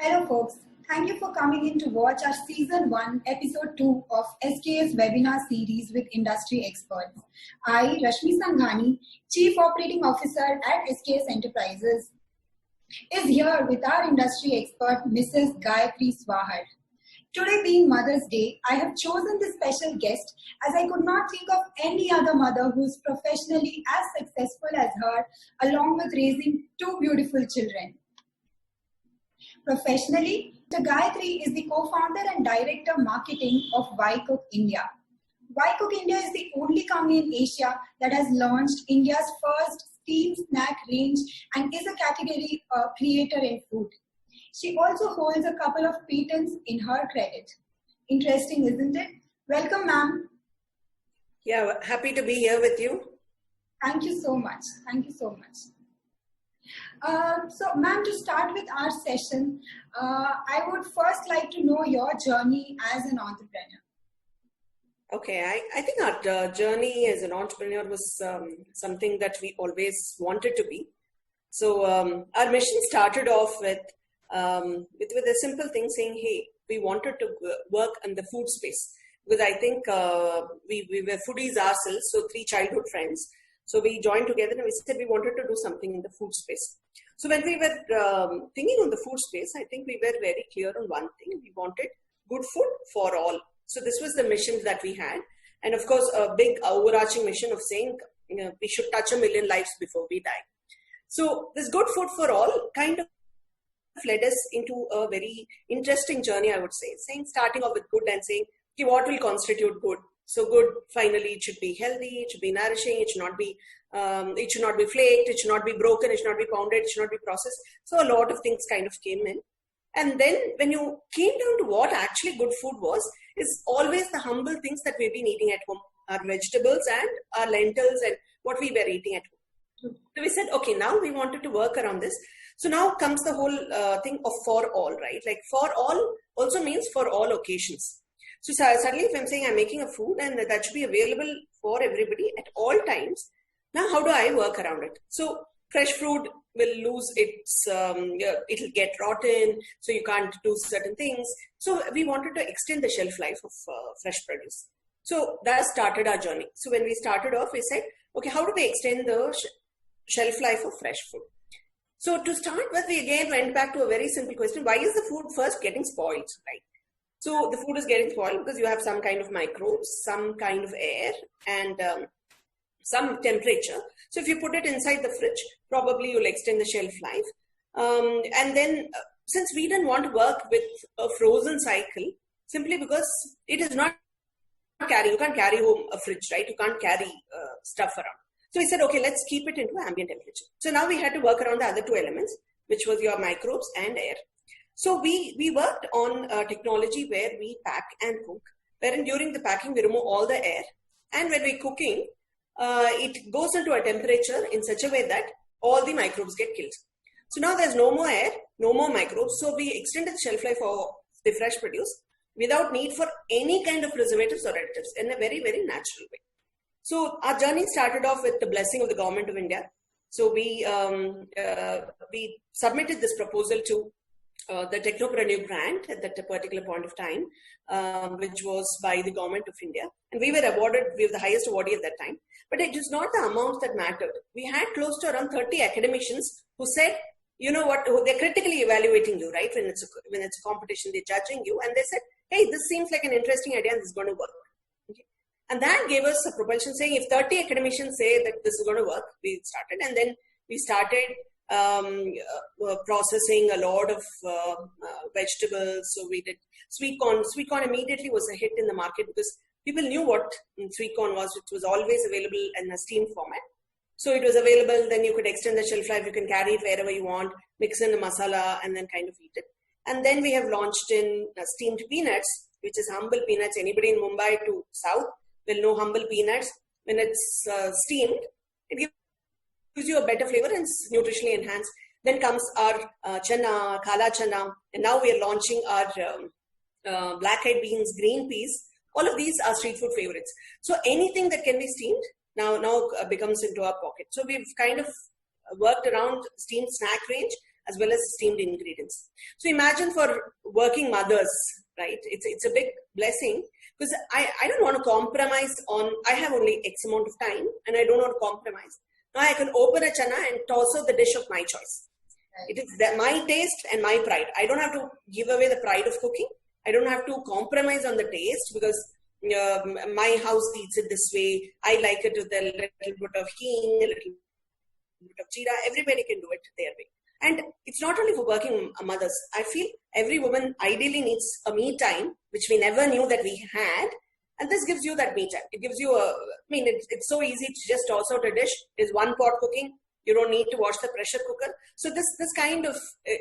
Hello folks, thank you for coming in to watch our Season 1, Episode 2 of SKS webinar series with industry experts. I, Rashmi Sanghani, Chief Operating Officer at SKS Enterpprises, is here with our industry expert, Mrs. Gayatri Swahar. Today being Mother's Day, I have chosen this special guest as I could not think of any other mother who is professionally as successful as her, along with raising two beautiful children. Professionally, Gayatri is the co-founder and director marketing of Ycook India. Ycook India is the only company in Asia that has launched India's first steam snack range and is a category creator in food. She also holds a couple of patents in her credit. Interesting, isn't it? Welcome, ma'am. Yeah, happy to be here with you. Thank you so much. Thank you so much. So, ma'am, to start with our session, I would first like to know your journey as an entrepreneur. Okay, I think our journey as an entrepreneur was something that we always wanted to be. So, our mission started off with a simple thing saying, hey, we wanted to work in the food space. Because I think we were foodies ourselves, so 3 childhood friends. So we joined together and we said we wanted to do something in the food space. So when we were thinking on the food space, I think we were very clear on one thing. We wanted good food for all. So this was the mission that we had. And of course, a big overarching mission of saying, we should touch 1 million lives before we die. So this good food for all kind of led us into a very interesting journey, I would say, starting off with good and saying, okay, what will constitute good? So good, finally, it should be healthy, it should be nourishing, it should not be flaked, it should not be broken, it should not be pounded, it should not be processed. So a lot of things kind of came in. And then when you came down to what actually good food was, is always the humble things that we've been eating at home, our vegetables and our lentils and what we were eating at home. So we said, okay, now we wanted to work around this. So now comes the whole thing of for all, right? Like for all also means for all occasions. So suddenly if I'm saying I'm making a food and that should be available for everybody at all times, now how do I work around it? So fresh fruit will lose its, it'll get rotten, so you can't do certain things. So we wanted to extend the shelf life of fresh produce. So that started our journey. So when we started off, we said, okay, how do we extend the shelf life of fresh food? So to start with, we again went back to a very simple question. Why is the food first getting spoiled, right? So the food is getting spoiled because you have some kind of microbes, some kind of air, and some temperature. So if you put it inside the fridge, probably you'll extend the shelf life. And then since we didn't want to work with a frozen cycle, simply because it is not you can't carry home a fridge, right? You can't carry stuff around. So we said, okay, let's keep it into ambient temperature. So now we had to work around the other 2 elements, which was your microbes and air. So we worked on technology where we pack and cook, wherein during the packing, we remove all the air. And when we're cooking, it goes into a temperature in such a way that all the microbes get killed. So now there's no more air, no more microbes. So we extended the shelf life of the fresh produce without need for any kind of preservatives or additives in a very, very natural way. So our journey started off with the blessing of the government of India. So we submitted this proposal to the Technopreneur grant at that particular point of time, which was by the government of India. And we were awarded, we were the highest awardee at that time. But it is not the amount that mattered. We had close to around 30 academicians who said, you know what, they're critically evaluating you, right? When it's a competition, they're judging you. And they said, hey, this seems like an interesting idea and this is going to work. Okay? And that gave us a propulsion saying, if 30 academicians say that this is going to work, we started. And then we started processing a lot of vegetables. So we did sweet corn. Sweet corn immediately was a hit in the market because people knew what sweet corn was. It was always available in a steam format. So it was available. Then you could extend the shelf life. You can carry it wherever you want, mix in the masala and then kind of eat it. And then we have launched in steamed peanuts, which is humble peanuts. Anybody in Mumbai to South will know humble peanuts. When it's steamed, it gives you a better flavor and it's nutritionally enhanced. Then comes our chana, kala chana, and now we are launching our black-eyed beans, green peas. All of these are street food favorites. So anything that can be steamed now becomes into our pocket. So we've kind of worked around steamed snack range as well as steamed ingredients. So imagine for working mothers, right? It's a big blessing because I don't want to compromise on, I have only X amount of time and I don't want to compromise. Now I can open a chana and toss out the dish of my choice. It is my taste and my pride. I don't have to give away the pride of cooking. I don't have to compromise on the taste because my house eats it this way. I like it with a little bit of hing, a little bit of jeera. Everybody can do it their way. And it's not only for working mothers. I feel every woman ideally needs a me time, which we never knew that we had. And this gives you that me time. It gives you it's so easy to just toss out a dish. It's one pot cooking. You don't need to wash the pressure cooker. So this kind of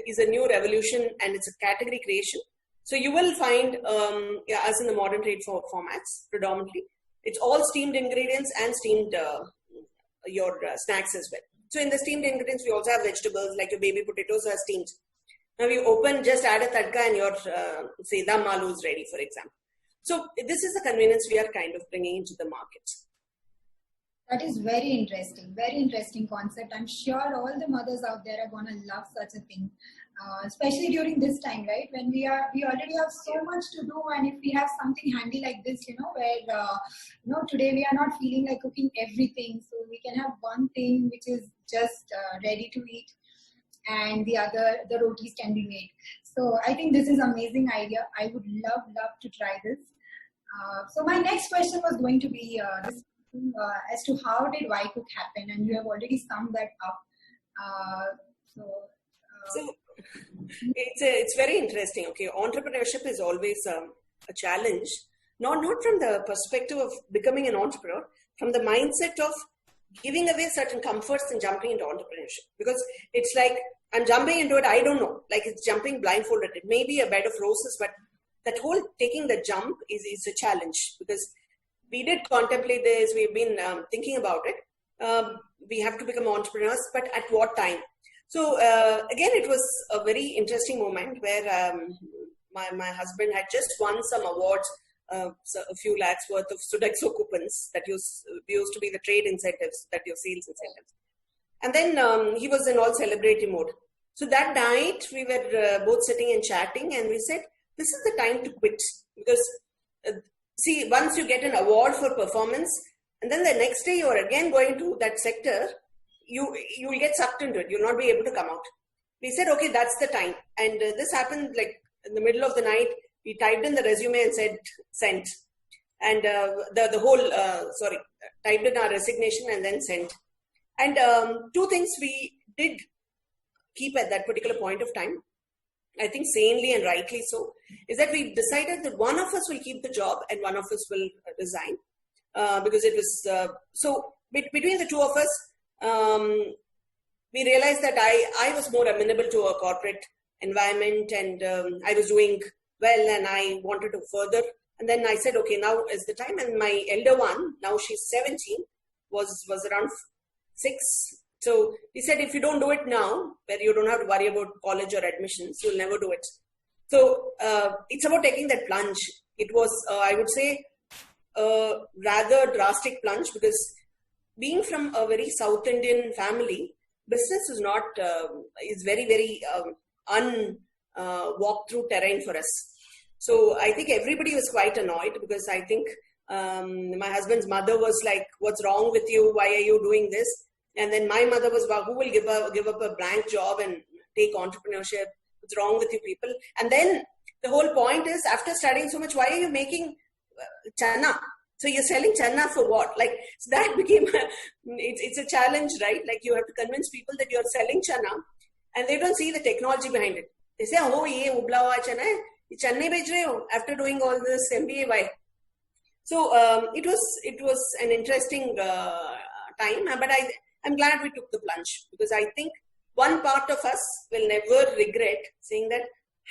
is a new revolution and it's a category creation. So you will find us in the modern trade formats predominantly. It's all steamed ingredients and steamed your snacks as well. So in the steamed ingredients, we also have vegetables like your baby potatoes are steamed. Now you open, just add a tadka and your say dam aloo is ready, for example. So this is the convenience we are kind of bringing into the market. That is very interesting concept. I'm sure all the mothers out there are going to love such a thing, especially during this time, right? When we already have so much to do, and if we have something handy like this, where today we are not feeling like cooking everything, so we can have one thing which is just ready to eat, and the rotis can be made. So I think this is an amazing idea. I would love to try this. So my next question was going to be as to how did Ycook happen, and you have already summed that up. So it's very interesting. Okay, entrepreneurship is always a challenge, not from the perspective of becoming an entrepreneur, from the mindset of giving away certain comforts and jumping into entrepreneurship. Because it's like I'm jumping into it, I don't know, like it's jumping blindfolded. It may be a bed of roses, but that whole taking the jump is a challenge because we did contemplate this. We've been thinking about it. We have to become entrepreneurs, but at what time? So again, it was a very interesting moment where my husband had just won some awards, so a few lakhs worth of Sodexo coupons that used to be the trade incentives, that your sales incentives. And then he was in all celebratory mode. So that night we were both sitting and chatting, and we said, this is the time to quit because see, once you get an award for performance, and then the next day you are again going to that sector, you will get sucked into it. You'll not be able to come out. We said, okay, that's the time. And this happened like in the middle of the night. We typed in the resume and said, sent. And typed in our resignation and then sent. And two things we did keep at that particular point of time, I think sanely and rightly so, is that we decided that one of us will keep the job and one of us will resign because it was so between the two of us, we realized that I was more amenable to a corporate environment and I was doing well and I wanted to further. And then I said, okay, now is the time. And my elder one, now she's 17, was around 6. So we said, if you don't do it now, where you don't have to worry about college or admissions, you'll never do it. So it's about taking that plunge. It was, I would say, a rather drastic plunge because being from a very South Indian family, business is not, is very, very walked through terrain for us. So I think everybody was quite annoyed because I think my husband's mother was like, what's wrong with you? Why are you doing this? And then my mother was, who will give up a blank job and take entrepreneurship? What's wrong with you people? And then the whole point is, after studying so much, why are you making chana? So you're selling chana for what? Like, so that became, it's a challenge, right? Like you have to convince people that you're selling chana and they don't see the technology behind it. They say, oh, ye ubla hua chana hai, ye channe bech rahe ho after doing all this MBA, why? So it was an interesting time, but I'm glad we took the plunge because I think one part of us will never regret saying that,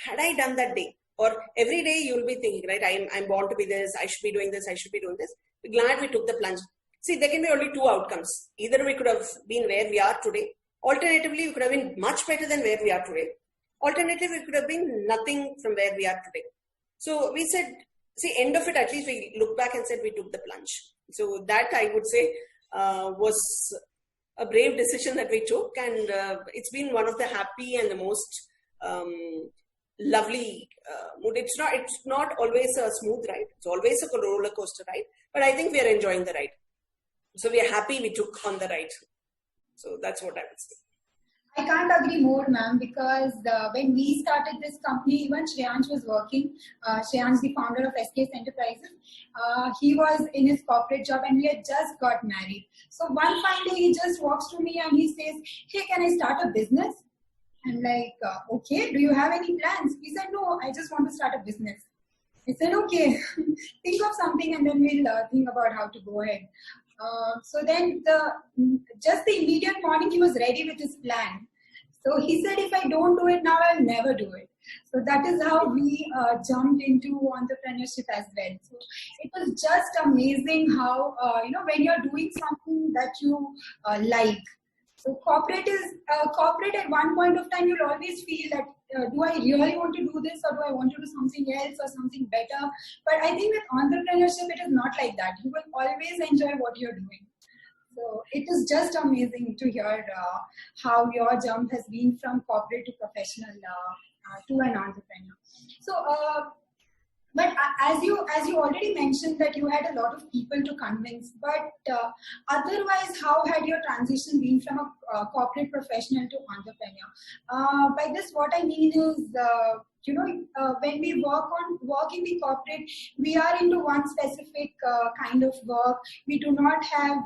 had I done that day, or every day you'll be thinking, right, I'm born to be this, I should be doing this, I should be doing this. We're glad we took the plunge. See, there can be only two outcomes. Either we could have been where we are today. Alternatively, we could have been much better than where we are today. Alternatively, we could have been nothing from where we are today. So we said, see, end of it, at least we looked back and said we took the plunge. So that I would say was a brave decision that we took, and it's been one of the happy and the most lovely mood. It's not always a smooth ride. It's always a roller coaster ride, but I think we are enjoying the ride. So we are happy we took on the ride. So that's what I would say. I can't agree more, ma'am, because when we started this company, even Shreyansh was working. Shreyansh, the founder of SKS Enterpprises, he was in his corporate job and we had just got married. So one fine day, he just walks to me and he says, "Hey, can I start a business?" I'm like, "Okay, do you have any plans?" He said, "No, I just want to start a business." I said, "Okay, think of something and then we'll think about how to go ahead." So then just the immediate morning, he was ready with his plan. So he said, "If I don't do it now, I'll never do it." So that is how we jumped into entrepreneurship as well. So it was just amazing how, when you're doing something that you like. So corporate at one point of time, you'll always feel that, do I really want to do this or do I want to do something else or something better? But I think with entrepreneurship, it is not like that. You will always enjoy what you're doing. So it is just amazing to hear how your jump has been from corporate to professional to an entrepreneur. So, but as you already mentioned that you had a lot of people to convince, but otherwise, how had your transition been from a corporate professional to entrepreneur? By this, what I mean is, when we work in the corporate, we are into one specific kind of work. We do not have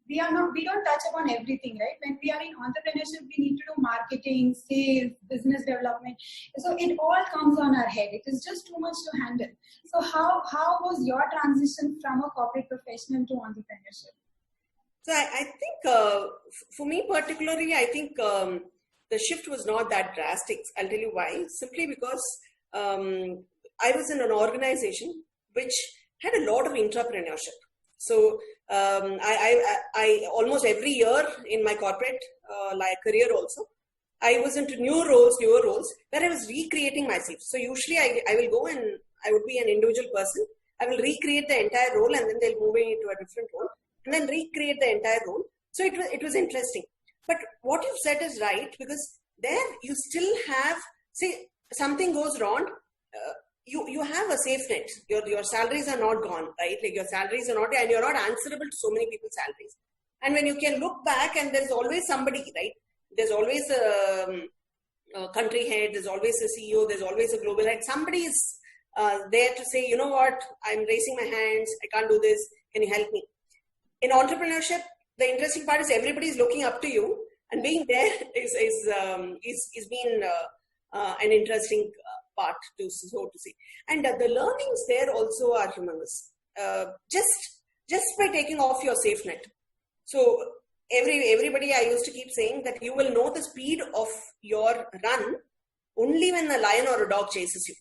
we don't touch upon everything, right? When we are in entrepreneurship, we need to do marketing, sales, business development. So it all comes on our head. It is just too much to handle. So how was your transition from a corporate professional to entrepreneurship? So I think for me particularly, I think the shift was not that drastic. I'll tell you why. Simply because I was in an organization which had a lot of entrepreneurship. So I almost every year in my corporate career also, I was into newer roles where I was recreating myself. So usually I will go and I would be an individual person. I will recreate the entire role and then they'll move into a different role and then recreate the entire role. So it was interesting. But what you've said is right, because there you still have, say, something goes wrong, you have a safe net. Your salaries are not gone, right? Like your salaries are not, and you're not answerable to so many people's salaries. And when you can look back and there's always somebody, right? There's always a country head, there's always a CEO, there's always a global head. Somebody is there to say, you know what, I'm raising my hands, I can't do this, can you help me? In entrepreneurship, the interesting part is everybody is looking up to you, and being there is been an interesting part, so to say. And the learnings there also are humongous. Just by taking off your safe net. So everybody, I used to keep saying that you will know the speed of your run only when a lion or a dog chases you.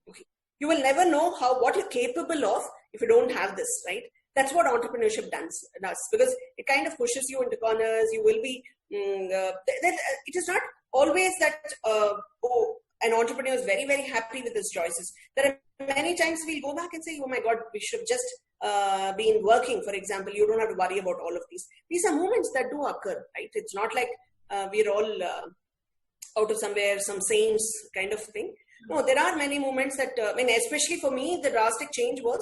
Okay. You will never know what you're capable of if you don't have this, right? That's what entrepreneurship does, because it kind of pushes you into corners. You will be, it is not always that, an entrepreneur is very, very happy with his choices. There are many times we'll go back and say, oh my God, we should have just been working, for example. You don't have to worry about all of these. These are moments that do occur, right? It's not like we're all out of somewhere, some saints kind of thing. No, there are many moments that, especially for me, the drastic change was,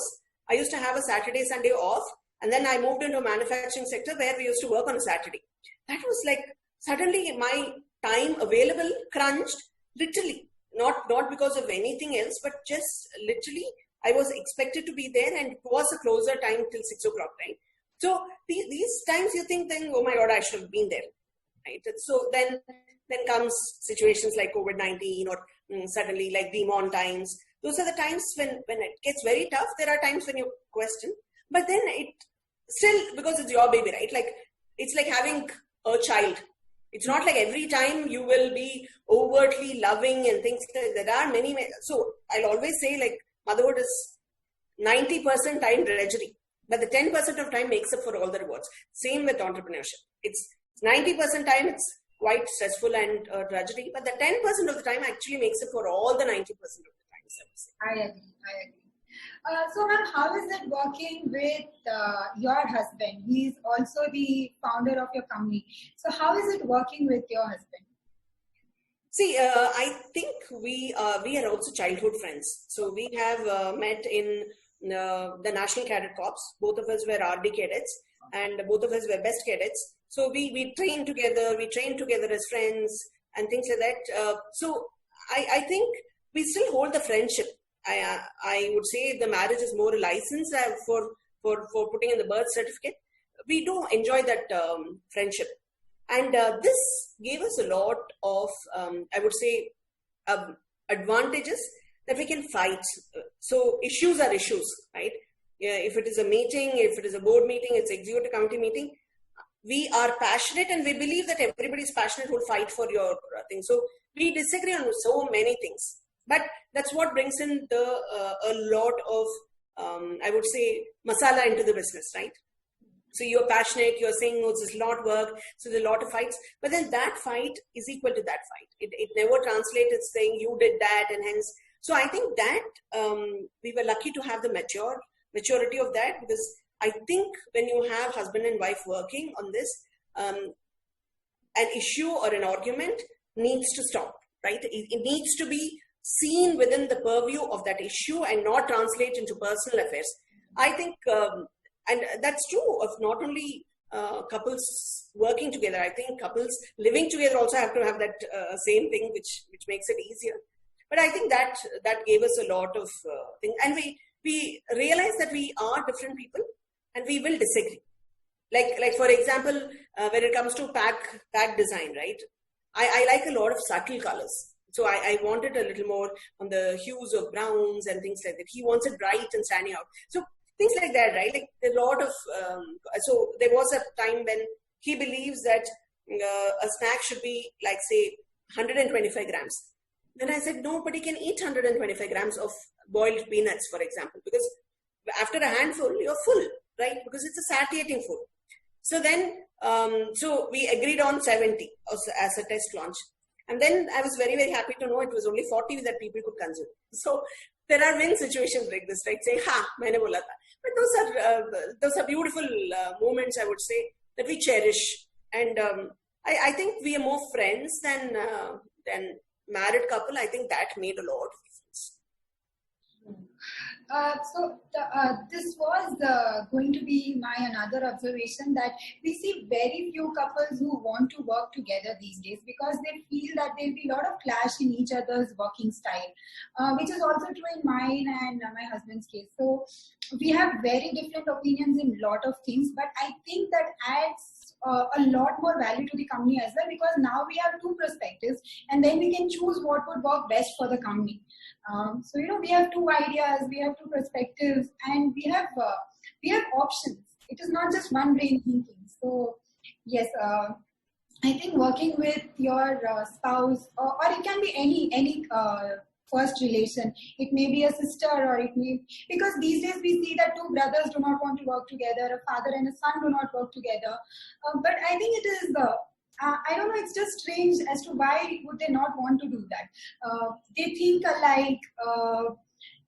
I used to have a Saturday, Sunday off, and then I moved into a manufacturing sector where we used to work on a Saturday. That was like, suddenly my time available crunched, literally. Not because of anything else, but just literally, I was expected to be there, and it was a closer time till 6 o'clock, right? So these times you think then, oh my God, I should have been there, right? So then comes situations like COVID-19 or suddenly like demon times. Those are the times when it gets very tough. There are times when you question, but then it still, because it's your baby, right? Like it's like having a child. It's not like every time you will be overtly loving and things. There are many. So I'll always say, like, motherhood is 90% time drudgery, but the 10% of time makes up for all the rewards. Same with entrepreneurship. It's 90% time, it's quite stressful and drudgery, but the 10% of the time actually makes up for all the 90% of the time. I agree. So, ma'am, how is it working with your husband? He's also the founder of your company. So, how is it working with your husband? See, I think we are also childhood friends. So we have met in the National Cadet Corps. Both of us were RD cadets, and both of us were best cadets. So we trained together. We trained together as friends and things like that. So I think we still hold the friendship. I would say the marriage is more a license for putting in the birth certificate. We do enjoy that friendship. And this gave us a lot of, I would say, advantages that we can fight. So issues are issues, right? If it is a meeting, if it is a board meeting, it's executive committee meeting, we are passionate and we believe that everybody is passionate who will fight for your thing. So we disagree on so many things. But that's what brings in a lot of, I would say, masala into the business, right? So you're passionate, you're saying, oh, this is a lot of work, so there's a lot of fights. But then that fight is equal to that fight. It never translated saying you did that and hence. So I think that we were lucky to have the maturity of that, because I think when you have husband and wife working on this, an issue or an argument needs to stop, right? It needs to be seen within the purview of that issue and not translate into personal affairs. I think... and that's true of not only couples working together. I think couples living together also have to have that same thing, which makes it easier. But I think that gave us a lot of things. And we realized that we are different people and we will disagree. Like for example, when it comes to pack design, right? I like a lot of subtle colors. So I wanted a little more on the hues of browns and things like that. He wants it bright and standing out. So things like that, right? Like a lot of, so there was a time when he believes that a snack should be like, say, 125 grams. Then I said, nobody can eat 125 grams of boiled peanuts, for example, because after a handful, you're full, right? Because it's a satiating food. So then, so we agreed on 70 as a test launch. And then I was very, very happy to know it was only 40 that people could consume. So there are win situations like this, right? Saying, ha, maine bola tha. But those are beautiful moments, I would say, that we cherish. And I think we are more friends than married couple. I think that made a lot of difference. This was going to be my another observation, that we see very few couples who want to work together these days because they feel that there'll be a lot of clash in each other's working style, which is also true in mine and my husband's case. So we have very different opinions in a lot of things, but I think that adds a lot more value to the company as well, because now we have two perspectives and then we can choose what would work best for the company. So, we have two ideas, we have two perspectives, and we have options. It is not just one brain thinking. So, yes, I think working with your spouse, or it can be any first relation. It may be a sister, or it may, because these days we see that two brothers do not want to work together, a father and a son do not work together. But I think it is I don't know, it's just strange as to why would they not want to do that. They think alike,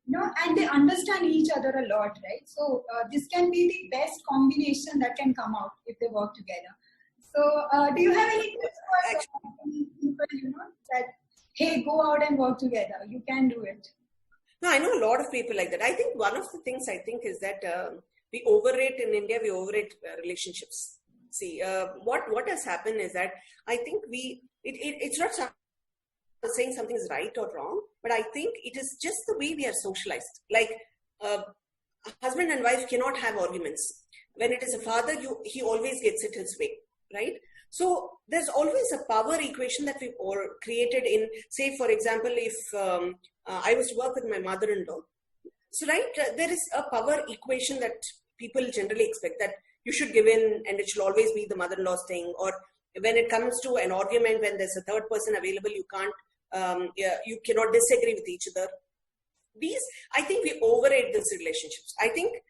and they understand each other a lot, right? So this can be the best combination that can come out if they work together. So do you have any tips for people, that, hey, go out and work together, you can do it? No, I know a lot of people like that. I think one of the things I think is that we overrate in India, we overrate relationships. See, what has happened is that I think it's not saying something is right or wrong, but I think it is just the way we are socialized. Like, husband and wife cannot have arguments. When it is a father, he always gets it his way, right? So there's always a power equation that we've all created in, say, for example, if I was to work with my mother-in-law, so right, there is a power equation that people generally expect, that you should give in and it should always be the mother-in-law's thing. Or when it comes to an argument, when there's a third person available, you cannot disagree with each other. I think we overrate these relationships. I think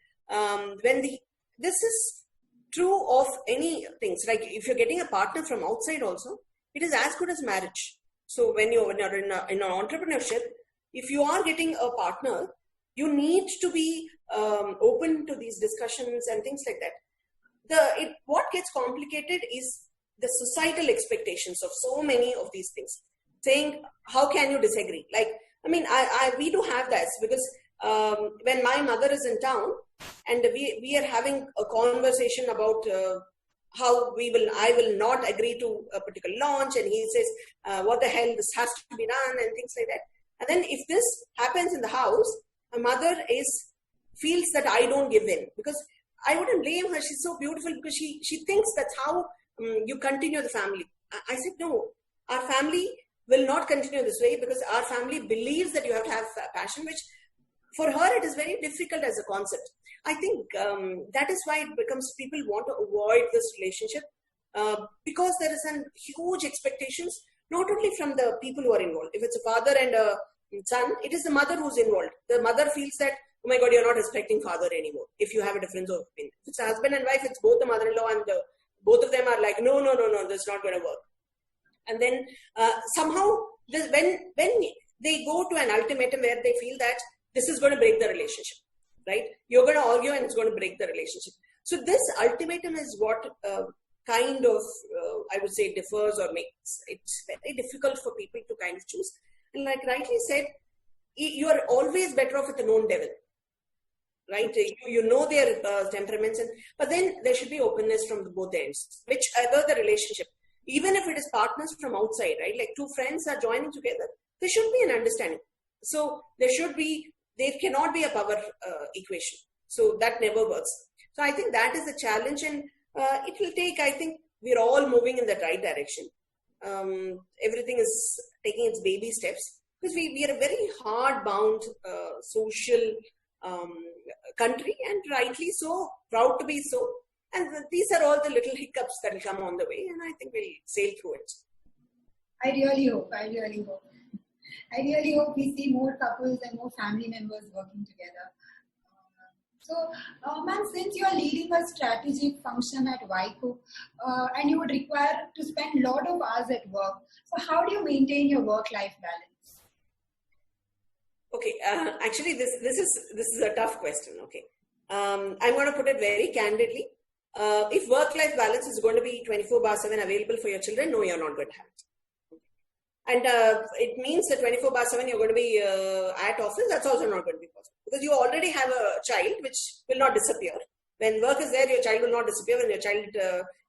this is true of any things. Like if you're getting a partner from outside also, it is as good as marriage. So when you're in an entrepreneurship, if you are getting a partner, you need to be open to these discussions and things like that. What gets complicated is the societal expectations of so many of these things. Saying, how can you disagree? Like, I mean, we do have that because when my mother is in town and we are having a conversation about how I will not agree to a particular launch, and he says, what the hell, this has to be done and things like that. And then if this happens in the house, my mother feels that I don't give in, because I wouldn't blame her. She's so beautiful because she thinks that's how you continue the family. I said, no, our family will not continue this way, because our family believes that you have to have passion, which for her, it is very difficult as a concept. I think that is why it becomes people want to avoid this relationship because there is a huge expectations, not only from the people who are involved. If it's a father and a son, it is the mother who's involved. The mother feels that, oh my God, you're not respecting father anymore if you have a difference of opinion. If it's a husband and wife, it's both the mother-in-law and both of them are like, no, this is not going to work. And then somehow when they go to an ultimatum where they feel that this is going to break the relationship, right? You're going to argue and it's going to break the relationship. So this ultimatum is what kind of, I would say, differs or makes it very difficult for people to kind of choose. And like rightly said, you are always better off with a known devil, right? You know their temperaments, but then there should be openness from both ends, whichever the relationship. Even if it is partners from outside, right? Like two friends are joining together, there should be an understanding. So there cannot be a power equation. So that never works. So I think that is the challenge, and it will take, I think we're all moving in the right direction. Everything is taking its baby steps, because we are a very hard-bound social country, and rightly so, proud to be so. And these are all the little hiccups that will come on the way, and I think we'll sail through it. I really hope we see more couples and more family members working together. So, ma'am, since you are leading a strategic function at Ycook, and you would require to spend a lot of hours at work, so how do you maintain your work-life balance? Okay, actually, this is a tough question. Okay, I'm going to put it very candidly. If work-life balance is going to be 24/7 available for your children, no, you're not going to have it. And it means that 24/7 you're going to be at office, that's also not going to be possible. Because you already have a child which will not disappear. When work is there, your child will not disappear. When your child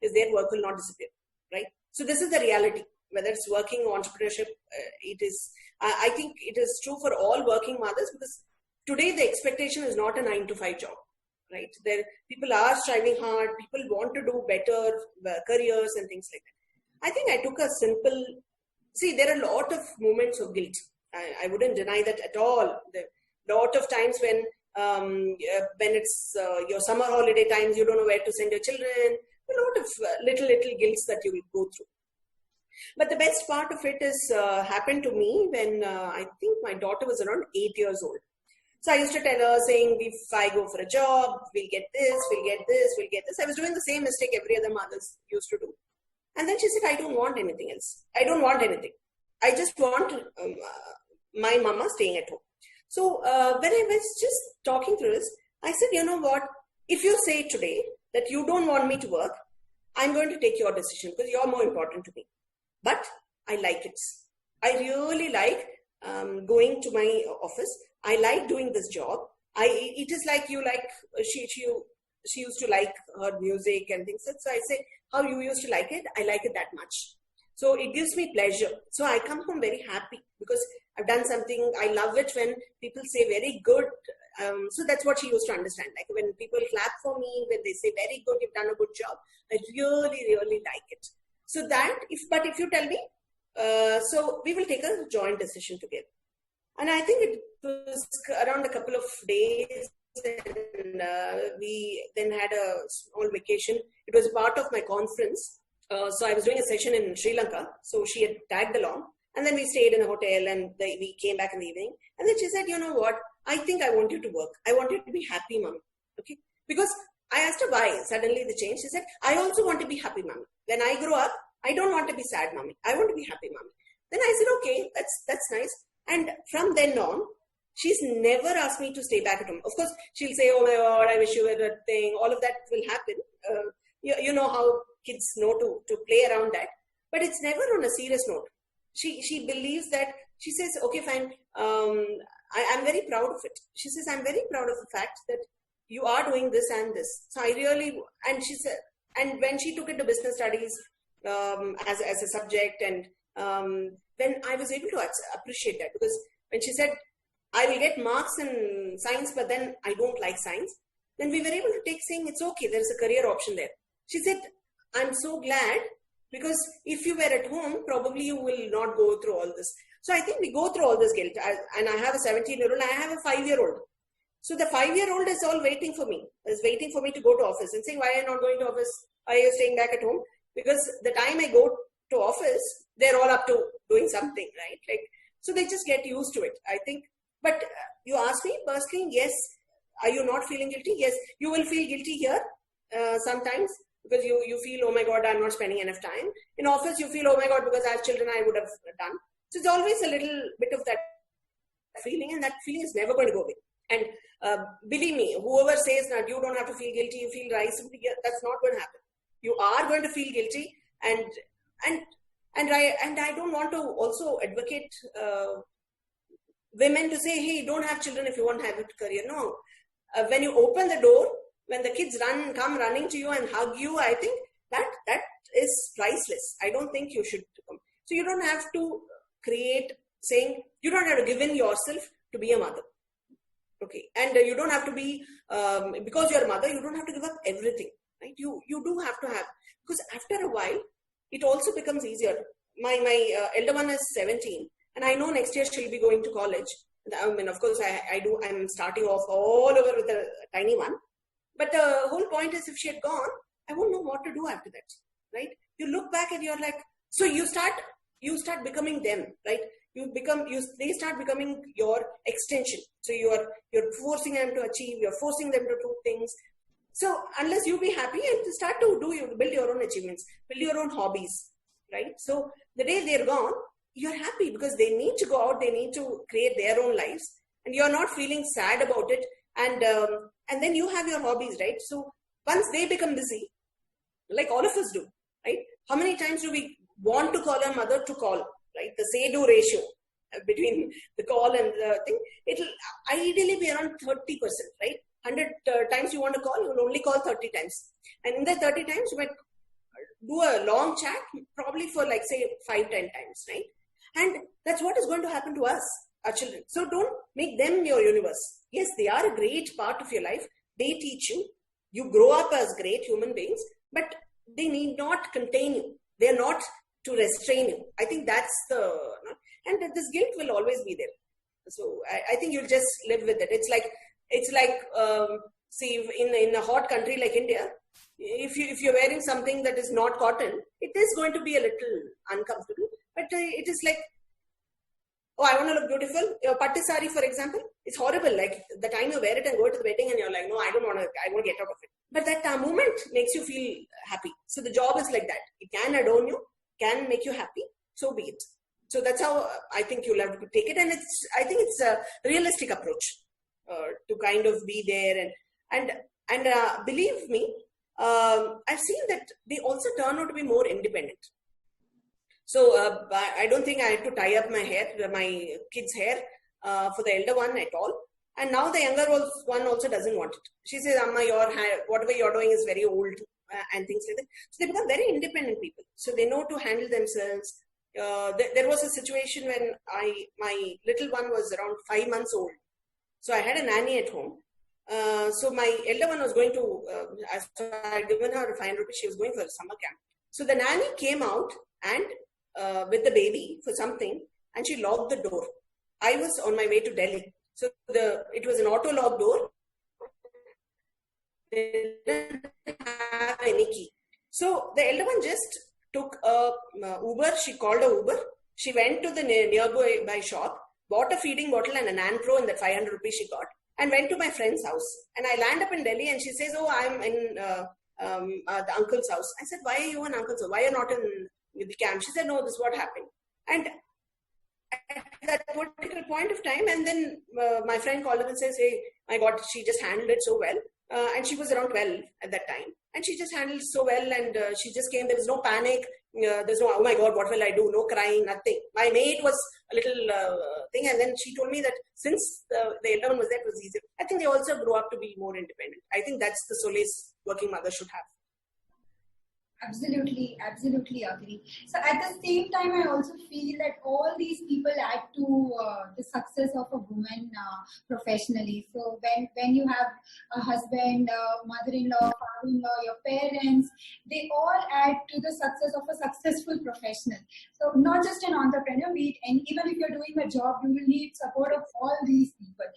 is there, work will not disappear, right? So this is the reality. Whether it's working or entrepreneurship, I think it is true for all working mothers, because today the expectation is not a 9-to-5 job. Right? People are striving hard. People want to do better careers and things like that. I think I took a simple. See, there are a lot of moments of guilt. I wouldn't deny that at all. A lot of times when it's your summer holiday times, you don't know where to send your children. A lot of little guilts that you will go through. But the best part of it is happened to me when I think my daughter was around 8 years old. So I used to tell her, saying, if I go for a job, we'll get this, we'll get this, we'll get this. I was doing the same mistake every other mothers used to do. And then she said, I don't want anything else. I don't want anything. I just want my mama staying at home. So when I was just talking through this, I said, you know what? If you say today that you don't want me to work, I'm going to take your decision because you're more important to me. But I like it. I really like going to my office. I like doing this job. It is like you like, she used to like her music and things. So I say, how you used to like it? I like it that much. So it gives me pleasure. So I come home very happy because I've done something. I love it when people say very good. So that's what she used to understand. Like when people clap for me, when they say very good, you've done a good job. I really like it. So that, if you tell me, so we will take a joint decision together. And I think it was around a couple of days, and we then had a small vacation. It was part of my conference. So I was doing a session in Sri Lanka. So she had tagged along. And then we stayed in a hotel and we came back in the evening. And then she said, you know what? I think I want you to work. I want you to be happy, mommy. Okay? Because I asked her why suddenly the change. She said, I also want to be happy, mommy. When I grow up, I don't want to be sad, mommy. I want to be happy, mommy. Then I said, okay, that's nice. And from then on, She's never asked me to stay back at home. Of course, she'll say, oh my God, I wish you were that thing. All of that will happen. You know how kids know to play around that. But it's never on a serious note. She believes that, she says, okay, fine, I'm very proud of it. She says, I'm very proud of the fact that you are doing this and this. So I really, and she said, and when she took it to business studies as a subject, and then I was able to appreciate that, because when she said, I will get marks in science, but then I don't like science, then we were able to take saying, it's okay, there's a career option there. She said, I'm so glad, because if you were at home, probably you will not go through all this. So I think we go through all this guilt. And I have a 17-year-old, I have a 5-year-old. So the 5-year-old is all waiting for me, to go to office and saying, why are you not going to office? Why are you staying back at home? Because the time I go to office, they're all up to doing something, right? Like, so they just get used to it, I think. But you ask me personally, yes, are you not feeling guilty? Yes, you will feel guilty here sometimes, because you feel, oh my God, I'm not spending enough time. In office, you feel, oh my God, because I have children, I would have done. So it's always a little bit of that feeling, and that feeling is never going to go away. And believe me, whoever says that you don't have to feel guilty, you feel right, that's not going to happen. You are going to feel guilty, and I don't want to also advocate women to say, hey, don't have children if you want to have a career. No. When you open the door, when the kids come running to you and hug you, I think that is priceless. I don't think you should come. So you don't have to create, saying, you don't have to give in yourself to be a mother. Okay. And you don't have to be, because you're a mother, you don't have to give up everything. Right? You do have to have, because after a while, it also becomes easier. My elder one is 17, and I know next year she'll be going to college. I mean, of course, I'm starting off all over with a tiny one. But the whole point is, if she had gone, I won't know what to do after that, right? You look back and you're like, so you start becoming them, right? They start becoming your extension. So you're forcing them to achieve, you're forcing them to do things. So unless you be happy and start to build your own achievements, build your own hobbies, right? So the day they're gone, you're happy because they need to go out, they need to create their own lives, and you're not feeling sad about it. And then you have your hobbies, right? So once they become busy, like all of us do, right? How many times do we want to call our mother to call, right? The say-do ratio between the call and the thing, it'll ideally be around 30%, right? 100 times you want to call, you will only call 30 times. And in the 30 times, you might do a long chat, probably for like, say, 5-10 times, right? And that's what is going to happen to us, our children. So don't make them your universe. Yes, they are a great part of your life. They teach you. You grow up as great human beings, but they need not contain you. They're not to restrain you. I think that's and this guilt will always be there. So I think you'll just live with it. It's like see, in a hot country like India, if you're wearing something that is not cotton, it is going to be a little uncomfortable. But it is like, oh, I want to look beautiful. Your patti sari, for example, it's horrible. Like the time you wear it and go to the wedding and you're like, no, I want to get out of it. But that moment makes you feel happy. So the job is like that. It can adorn you, can make you happy. So be it. So that's how I think you'll have to take it. And I think it's a realistic approach to kind of be there. And believe me, I've seen that they also turn out to be more independent. So I don't think I had to tie up my kid's hair for the elder one at all. And now the younger one also doesn't want it. She says, Amma, whatever you're doing is very old and things like that. So they become very independent people. So they know to handle themselves. There was a situation when my little one was around 5 months old. So I had a nanny at home. So my elder one was going to, I had given her 500 rupees. She was going for a summer camp. So the nanny came out and with the baby for something, and she locked the door. I was on my way to Delhi. So it was an auto lock door. They didn't have any key. So the elder one just took a Uber. She called a Uber. She went to the nearby shop, bought a feeding bottle and a Nan Pro and that 500 rupees she got, and went to my friend's house. And I land up in Delhi and she says, oh, I'm in the uncle's house. I said, why are you in uncle's house? Why are you not in the camp? She said, no, this is what happened. And that particular point of time, and then my friend called up and says, "Hey, my God, she just handled it so well." And she was around 12 at that time, and she just handled it so well, and she just came. There was no panic. There's no, oh my God, what will I do? No crying, nothing. My maid was a little thing, and then she told me that since the elder one was there, it was easier. I think they also grow up to be more independent. I think that's the solace working mother should have. Absolutely, absolutely agree. So at the same time, I also feel that all these people add to the success of a woman professionally. So when you have a husband, mother-in-law, father-in-law, your parents, they all add to the success of a successful professional. So not just an entrepreneur, and even if you're doing a job, you will need support of all these people.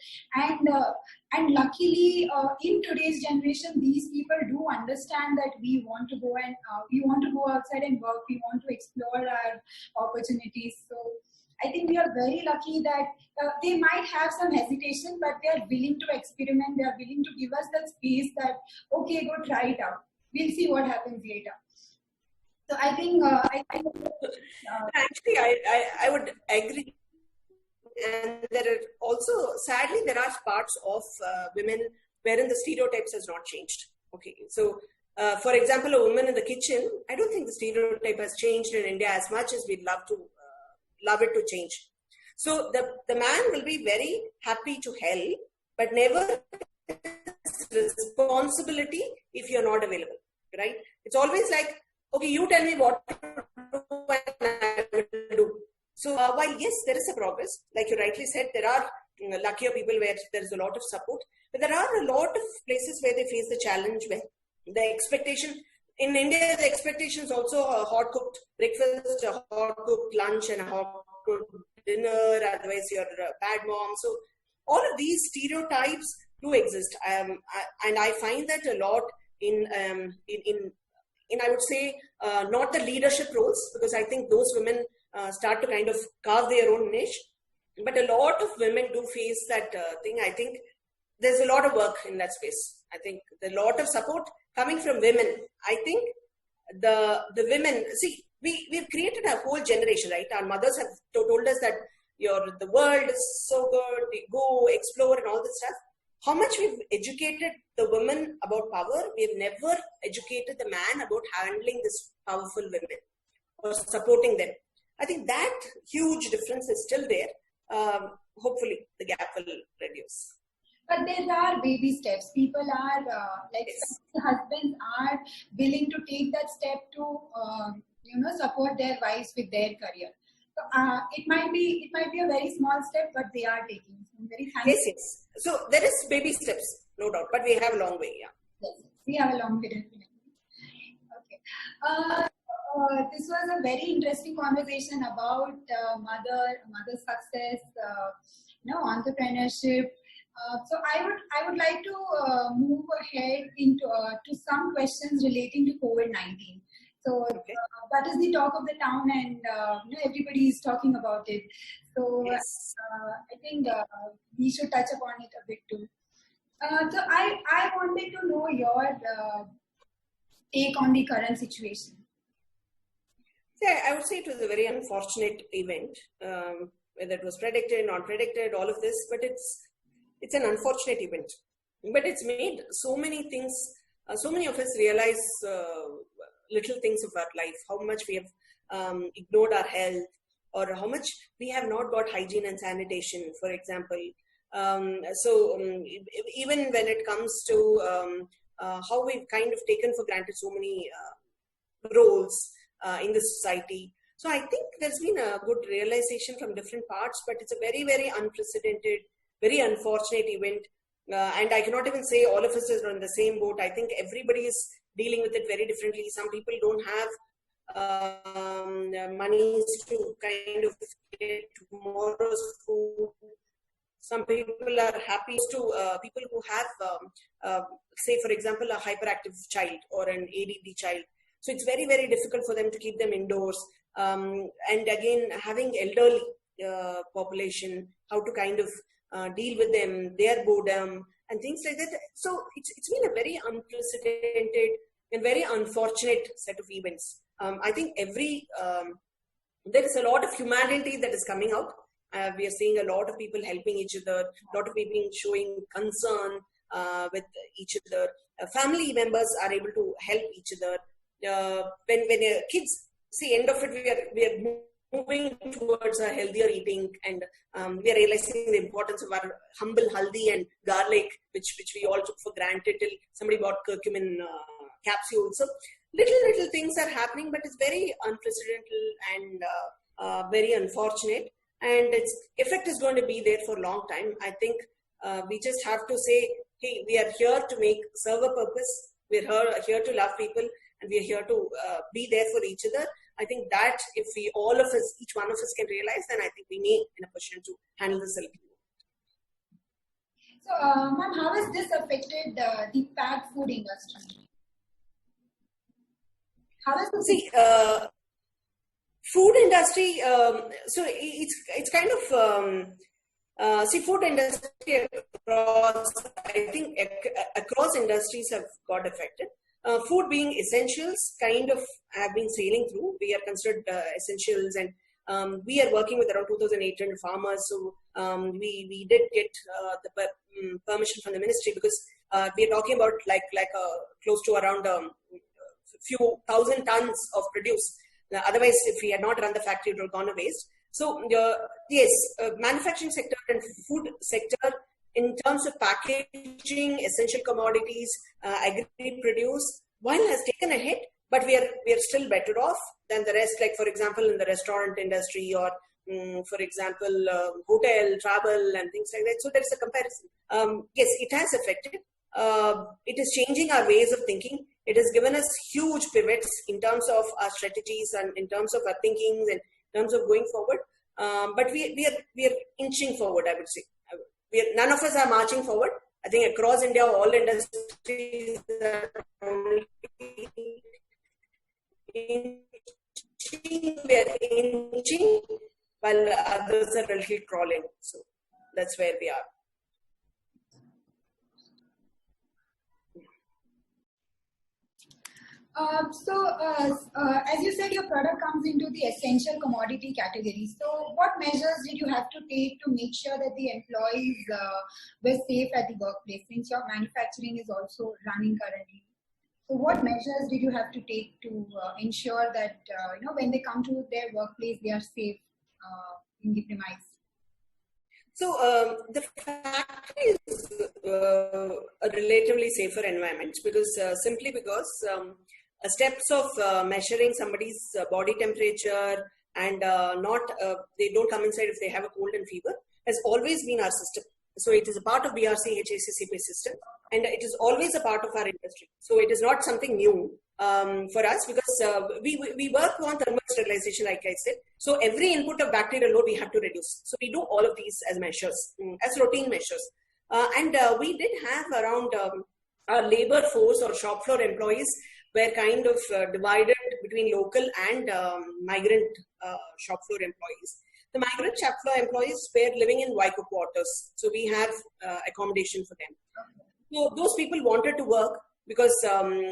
And luckily, in today's generation, these people do understand that we want to go outside and work. We want to explore our opportunities. So I think we are very lucky that they might have some hesitation, but they are willing to experiment. They are willing to give us that space that, okay, go try it out. We'll see what happens later. So I think... Actually, I would agree. And there are also, sadly, there are parts of women wherein the stereotypes has not changed. Okay, so for example, a woman in the kitchen, I don't think the stereotype has changed in India as much as we'd love it to change. So the man will be very happy to help, but never responsibility if you're not available, right? It's always like, okay, you tell me what to do and I will do. So while yes, there is a progress, like you rightly said, there are luckier people where there is a lot of support, but there are a lot of places where they face the challenge where the expectation, in India, the expectation is also a hot cooked breakfast, a hot cooked lunch and a hot cooked dinner, otherwise you're a bad mom. So all of these stereotypes do exist. And I find that a lot in I would say, not the leadership roles, because I think those women start to kind of carve their own niche. But a lot of women do face that thing. I think there's a lot of work in that space. I think there's a lot of support coming from women. I think the women, see, we've created a whole generation, right? Our mothers have told us that the world is so good, we go explore and all this stuff. How much we've educated the women about power, we've never educated the man about handling this powerful women or supporting them. I think that huge difference is still there. Hopefully, the gap will reduce. But there are baby steps. People are, husbands are willing to take that step to, support their wives with their career. So it might be a very small step, but they are taking. So I'm very thankful. Yes. So there is baby steps, no doubt, but we have a long way. Yeah. Yes, we have a long way. Okay. This was a very interesting conversation about mother success, entrepreneurship. So I would like to move ahead into to some questions relating to COVID-19. So that is the talk of the town, and everybody is talking about it. So yes. I think we should touch upon it a bit too. So I wanted to know your take on the current situation. Yeah, I would say it was a very unfortunate event, whether it was predicted, not predicted, all of this, but it's an unfortunate event. But it's made so many things, so many of us realize little things of our life, how much we have ignored our health, or how much we have not got hygiene and sanitation, for example. Even when it comes to how we've kind of taken for granted so many roles in the society. So I think there's been a good realization from different parts, but it's a very, very unprecedented, very unfortunate event. And I cannot even say all of us are on the same boat. I think everybody is dealing with it very differently. Some people don't have money to kind of get tomorrow's food. Some people are happy to people who have, say, for example, a hyperactive child or an ADD child. So it's very, very difficult for them to keep them indoors. And again, having elderly population, how to kind of deal with them, their boredom and things like that. So it's been a very unprecedented and very unfortunate set of events. I think there is a lot of humanity that is coming out. We are seeing a lot of people helping each other, a lot of people showing concern with each other. Family members are able to help each other. When kids see, end of it, we are moving towards a healthier eating, and we are realizing the importance of our humble haldi and garlic, which we all took for granted till somebody bought curcumin capsules. So little things are happening, but it's very unprecedented and very unfortunate, and its effect is going to be there for a long time. I think we just have to say, hey, we are here to serve a purpose. We're here to love people, and we're here to be there for each other. I think that if each one of us can realize, then I think we may in a position to handle this a little more. So, ma'am, how has this affected the packed food industry? How does this food industry? So it's kind of food industry across. I think across industries have got affected. Food being essentials kind of have been sailing through. We are considered essentials, and we are working with around 2,800 farmers. So we did get the permission from the ministry, because we are talking about like close to around few thousand tons of produce. Otherwise, if we had not run the factory, it would have gone to waste. So yes, manufacturing sector and food sector, in terms of packaging, essential commodities, agri-produce, while has taken a hit, but we are still better off than the rest. Like, for example, in the restaurant industry, or for example, hotel, travel, and things like that. So there is a comparison. Yes, it has affected. It is changing our ways of thinking. It has given us huge pivots in terms of our strategies and in terms of our thinkings and in terms of going forward. But we are inching forward, I would say. None of us are marching forward. I think across India, all industries are only inching, while others are a little crawling. So that's where we are. As you said, your product comes into the essential commodity category. So what measures did you have to take to make sure that the employees were safe at the workplace, since your manufacturing is also running currently? So what measures did you have to take to ensure that when they come to their workplace, they are safe in the premise? So the factory is a relatively safer environment, because simply because steps of measuring somebody's body temperature and they don't come inside if they have a cold and fever has always been our system. So it is a part of BRC HACCP system, and it is always a part of our industry. So it is not something new for us, because we work on thermal sterilization, like I said. So every input of bacterial load we have to reduce. So we do all of these as measures, as routine measures. And we did have around our labor force or shop floor employees were kind of divided between local and migrant shop floor employees. The migrant shop floor employees were living in Ycook quarters. So we have accommodation for them. So those people wanted to work because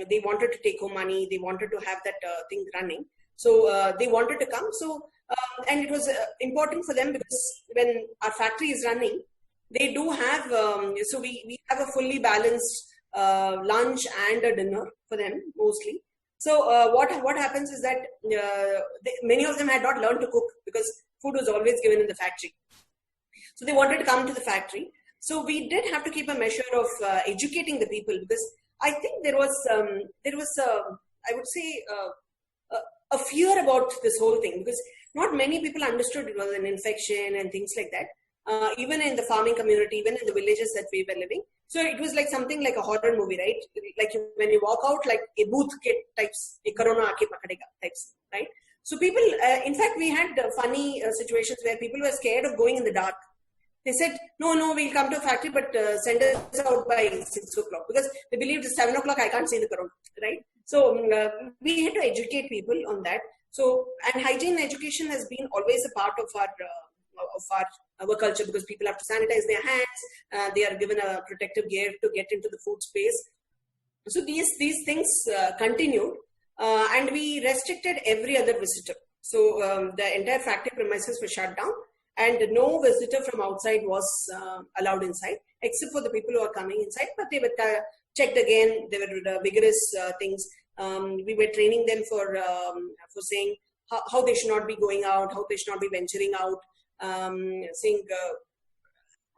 they wanted to take home money. They wanted to have that thing running. So they wanted to come. So and it was important for them, because when our factory is running, they do have, so we have a fully balanced lunch and a dinner for them mostly. So what happens is that many of them had not learned to cook, because food was always given in the factory. So they wanted to come to the factory. So we did have to keep a measure of educating the people, because I think there was I would say a fear about this whole thing, because not many people understood it was an infection and things like that. Even in the farming community, even in the villages that we were living. So it was like something like a horror movie, right? Like when you walk out, like a booth kit types, a corona aake pakadega types, right? So people, in fact, we had funny situations where people were scared of going in the dark. They said, no, we'll come to a factory, but send us out by 6 o'clock, because they believed at 7 o'clock, I can't see the corona, right? So we had to educate people on that. So, and hygiene education has been always a part of our culture, because people have to sanitize their hands. They are given a protective gear to get into the food space. So these things continued, and we restricted every other visitor. So the entire factory premises were shut down, and no visitor from outside was allowed inside, except for the people who are coming inside. But they were checked again. They were vigorous things. We were training them for saying how they should not be going out, how they should not be venturing out. Saying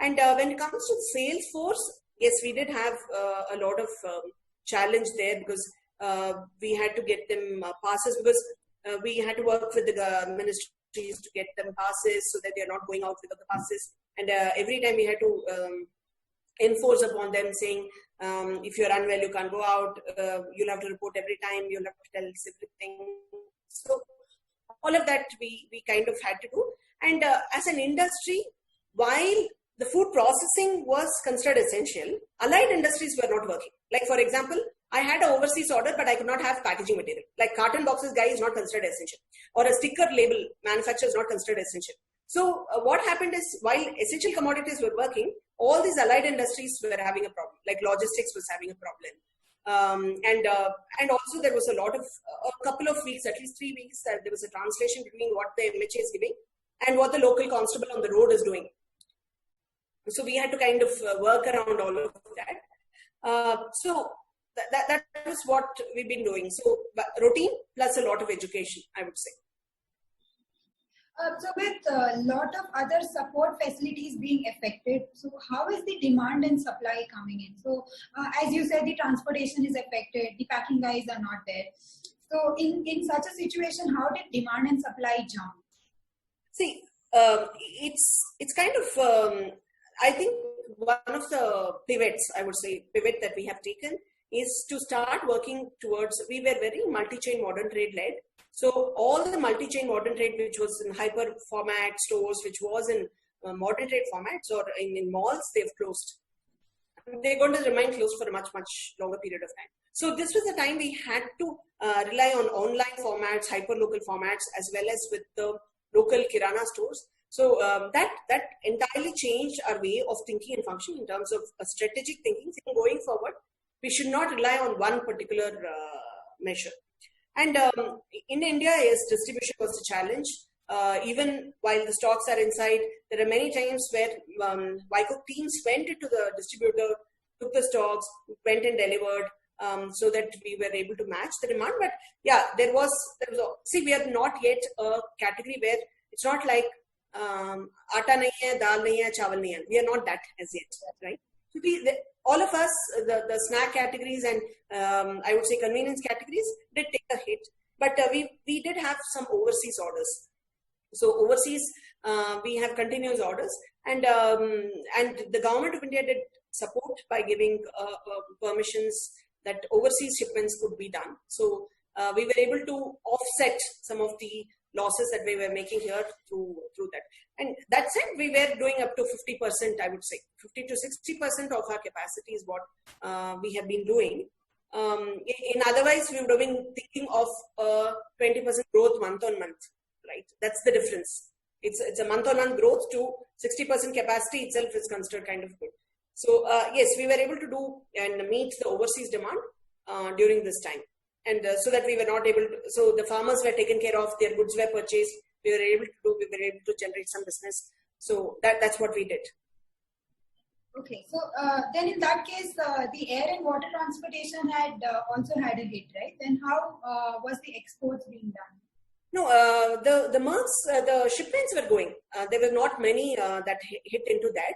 and when it comes to sales force, yes, we did have a lot of challenge there, because we had to get them passes, because we had to work with the ministries to get them passes so that they are not going out without the passes. And every time we had to enforce upon them, saying, if you're unwell, you can't go out, you'll have to report every time, you'll have to tell us everything. So all of that we kind of had to do. And as an industry, while the food processing was considered essential, allied industries were not working. Like, for example, I had an overseas order, but I could not have packaging material. Like carton boxes guy is not considered essential, or a sticker label manufacturer is not considered essential. So what happened is, while essential commodities were working, all these allied industries were having a problem. Like logistics was having a problem. And also there was a couple of weeks, at least 3 weeks, that there was a translation between what the MHA is giving and what the local constable on the road is doing. So we had to kind of work around all of that. So that is what we've been doing. So routine plus a lot of education, I would say. So with a lot of other support facilities being affected, so how is the demand and supply coming in? So as you said, the transportation is affected, the packing guys are not there. So in such a situation, how did demand and supply jump? See, it's kind of, I think one of the pivots, I would say, that we have taken is to start working towards, we were very multi-chain modern trade led. So all the multi-chain modern trade, which was in hyper format stores, which was in modern trade formats or in malls, they've closed. They're going to remain closed for a much, much longer period of time. So this was the time we had to rely on online formats, hyper local formats, as well as with the local kirana stores. So that entirely changed our way of thinking and functioning in terms of strategic thinking. Going forward, we should not rely on one particular measure. And in India, yes, distribution was a challenge. Even while the stocks are inside, there are many times where Ycook teams went into the distributor, took the stocks, went and delivered, so that we were able to match the demand. But yeah, there was see, we are not yet a category where it's not like aata nahi hai, dal nahi hai, chawal nahi hai. We are not that as yet, right? So all of us, the snack categories and I would say convenience categories did take a hit, but we did have some overseas orders. So overseas, we have continuous orders, and the government of India did support by giving permissions that overseas shipments could be done. So we were able to offset some of the losses that we were making here through that. And that said, we were doing up to 50%, I would say. 50 to 60% of our capacity is what we have been doing. In otherwise, we would have been thinking of 20% growth month on month, right? That's the difference. It's a month on month growth to 60% capacity itself is considered kind of good. So yes, we were able to do and meet the overseas demand during this time. And so that we were not able to, so the farmers were taken care of, their goods were purchased, we were able to generate some business. So that's what we did. Okay, so then in that case, the air and water transportation had also had a hit, right? Then how was the exports being done? No, the shipments were going. There were not many that hit into that,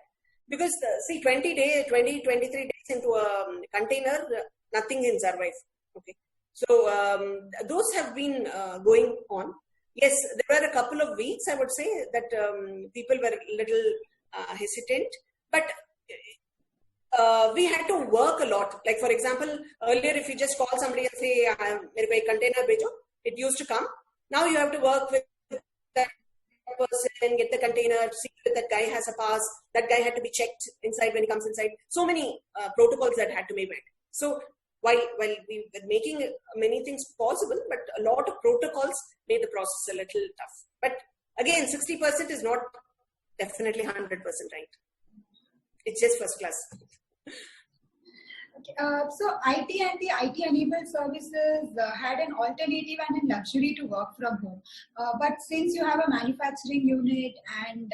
because see, 23 days into a container, nothing can survive. Okay. So those have been going on. Yes, there were a couple of weeks, I would say, that people were a little hesitant, but we had to work a lot. Like, for example, earlier, if you just call somebody and say, "Mere ko ek container bhejo," it used to come. Now you have to work with that person, get the container, see that that guy has a pass. That guy had to be checked inside when he comes inside. So many protocols that had to be met. So while we were making many things possible, but a lot of protocols made the process a little tough. But again, 60% is not definitely 100% right. It's just first class. So IT and the IT-enabled services had an alternative and a luxury to work from home. But since you have a manufacturing unit and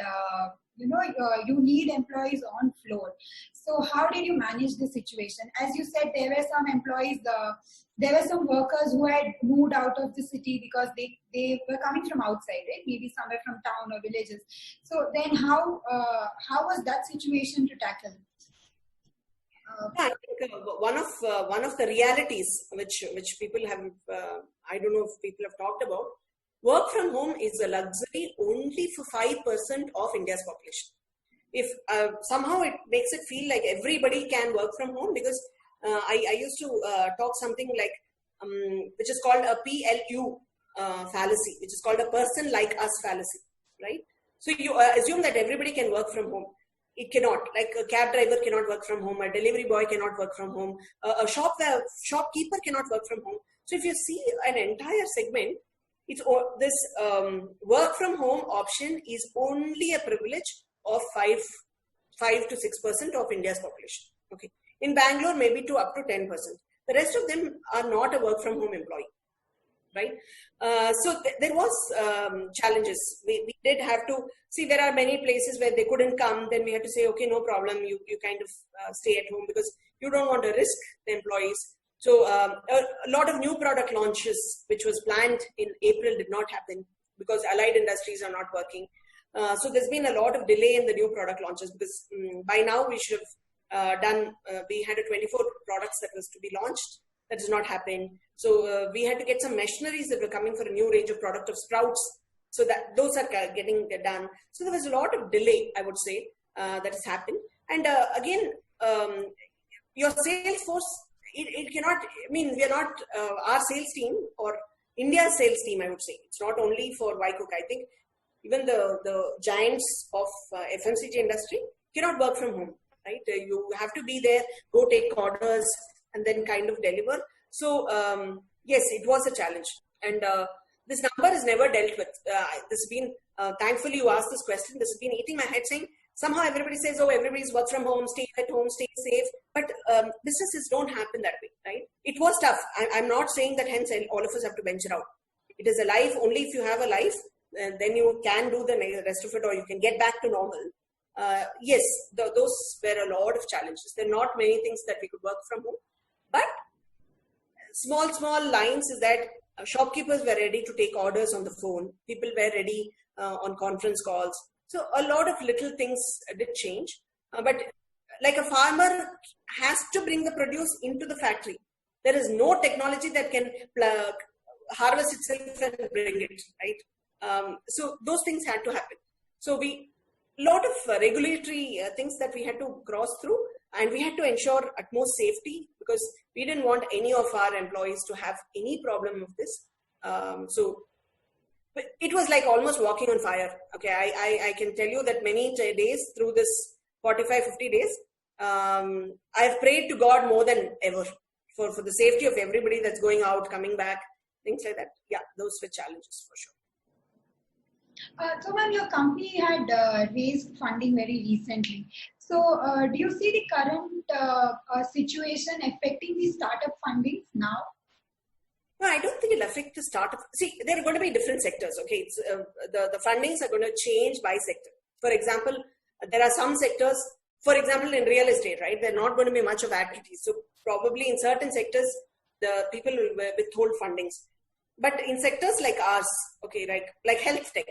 you need employees on floor, so how did you manage the situation? As you said, there were some employees, there were some workers who had moved out of the city because they were coming from outside, right? Maybe somewhere from town or villages. So then how was that situation to tackle? Yeah, I think one of the realities which people have, I don't know if people have talked about, work from home is a luxury only for 5% of India's population. If somehow it makes it feel like everybody can work from home, because I used to talk something like which is called a PLU fallacy, which is called a person like us fallacy, right? So you assume that everybody can work from home. It cannot. Like a cab driver cannot work from home, a delivery boy cannot work from home, a shopkeeper cannot work from home. So if you see an entire segment, it's this work from home option is only a privilege of 5 to 6% of India's population. Okay, in Bangalore maybe to up to 10%. The rest of them are not a work from home employee. Right. So there was challenges. We did have to see, there are many places where they couldn't come. Then we had to say, okay, no problem. You kind of stay at home because you don't want to risk the employees. So a lot of new product launches, which was planned in April, did not happen because allied industries are not working. So there's been a lot of delay in the new product launches because by now we should have done, we had 24 products that was to be launched. That does not happen. So we had to get some machineries that were coming for a new range of product of sprouts. So that those are getting done. So there was a lot of delay, I would say, that has happened. And again, your sales force, it cannot, I mean, we are not, our sales team or India's sales team, I would say. It's not only for Ycook. I think even the giants of FMCG industry cannot work from home, right? You have to be there, go take orders, and then kind of deliver. So yes, it was a challenge, and this number is never dealt with. This has been, thankfully you asked this question, this has been eating my head saying, somehow everybody says, oh, everybody's work from home, stay at home, stay safe, but businesses don't happen that way, right? It was tough. I'm not saying that hence all of us have to venture out. It is a life, only if you have a life, then you can do the rest of it, or you can get back to normal. Yes, those were a lot of challenges. There are not many things that we could work from home. But small lines is that shopkeepers were ready to take orders on the phone. People were ready on conference calls. So a lot of little things did change. But like a farmer has to bring the produce into the factory. There is no technology that can harvest itself and bring it, right? So those things had to happen. So lot of regulatory things that we had to cross through. And we had to ensure utmost safety because we didn't want any of our employees to have any problem with this. So it was like almost walking on fire. Okay, I can tell you that many days through this 45, 50 days, I've prayed to God more than ever for the safety of everybody that's going out, coming back, things like that. Yeah, those were challenges for sure. So, ma'am, your company had raised funding very recently. So, do you see the current situation affecting the startup funding now? No, I don't think it'll affect the startup. See, there are going to be different sectors. Okay, it's, the fundings are going to change by sector. For example, there are some sectors. For example, in real estate, right? There are not going to be much of activities. So, probably in certain sectors, the people will withhold fundings. But in sectors like ours, okay, like health tech,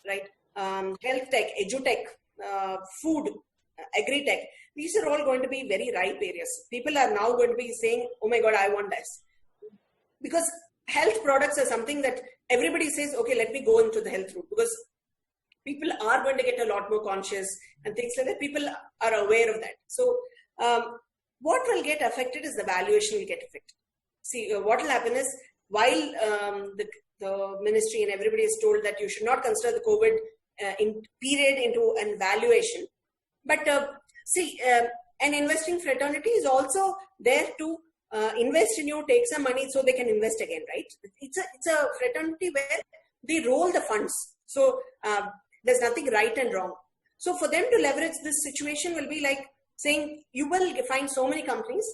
right? Health tech, edutech, food, agri-tech, these are all going to be very ripe areas. People are now going to be saying, oh my God, I want this. Because health products are something that everybody says, okay, let me go into the health route. Because people are going to get a lot more conscious and things like that. People are aware of that. So what will get affected is the valuation will get affected. See, what will happen is, while the ministry and everybody is told that you should not consider the COVID period into an valuation. But see, an investing fraternity is also there to invest in you, take some money so they can invest again, right? It's a fraternity where they roll the funds. So there's nothing right and wrong. So for them to leverage this situation will be like saying, you will find so many companies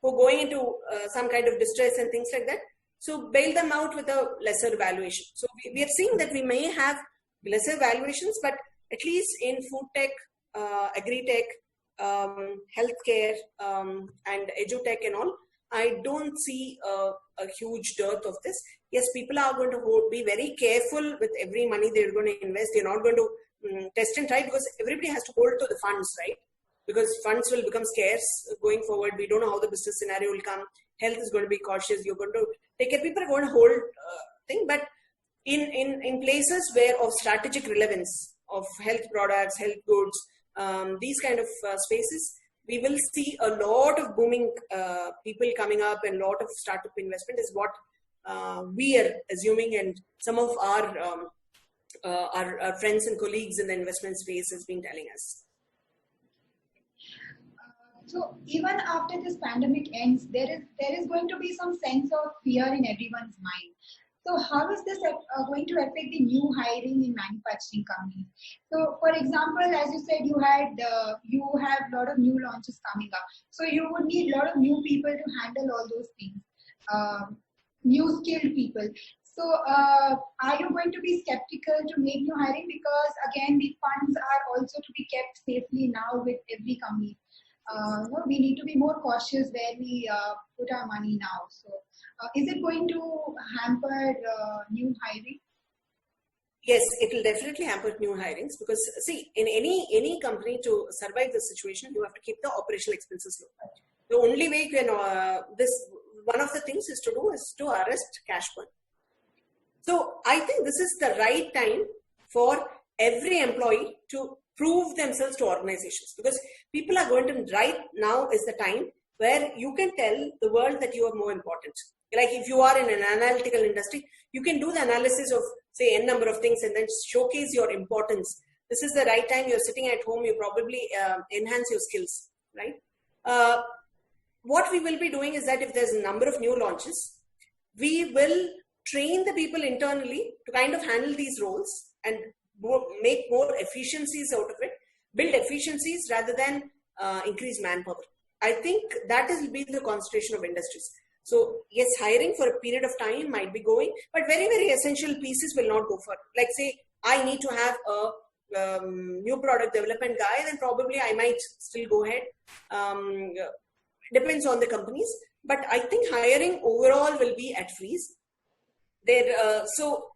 who are going into some kind of distress and things like that. So bail them out with a lesser valuation. So we are seeing that we may have lesser valuations, but at least in food tech, agri-tech, healthcare, and edu-tech and all, I don't see a huge dearth of this. Yes, people are going to be very careful with every money they're going to invest. They're not going to test and try, because everybody has to hold to the funds, right? Because funds will become scarce going forward. We don't know how the business scenario will come. Health is going to be cautious. You're going to take care. People are going to hold thing, but in places where of strategic relevance of health products, health goods, these kind of spaces, we will see a lot of booming people coming up, and a lot of startup investment is what we are assuming, and some of our friends and colleagues in the investment space has been telling us. So even after this pandemic ends, there is going to be some sense of fear in everyone's mind. So how is this going to affect the new hiring in manufacturing companies? So for example, as you said, you have a lot of new launches coming up. So you would need a lot of new people to handle all those things, new skilled people. So are you going to be skeptical to make new hiring? Because again, the funds are also to be kept safely now with every company. We need to be more cautious where we put our money now. So is it going to hamper new hiring? Yes, it will definitely hamper new hirings, because see, in any company to survive this situation, you have to keep the operational expenses low. The only way you can, one of the things is to arrest cash burn. So I think this is the right time for every employee to prove themselves to organizations, because people are going to, right now is the time where you can tell the world that you are more important. Like if you are in an analytical industry, you can do the analysis of say n number of things and then showcase your importance. This is the right time. You're sitting at home, you probably enhance your skills, right? What we will be doing is that if there's a number of new launches, we will train the people internally to kind of handle these roles and make more efficiencies out of it, build efficiencies rather than increase manpower. I think that will be the concentration of industries. So yes, hiring for a period of time might be going, but very, very essential pieces will not go for. Like say, I need to have a new product development guy, then probably I might still go ahead. Depends on the companies, but I think hiring overall will be at freeze. So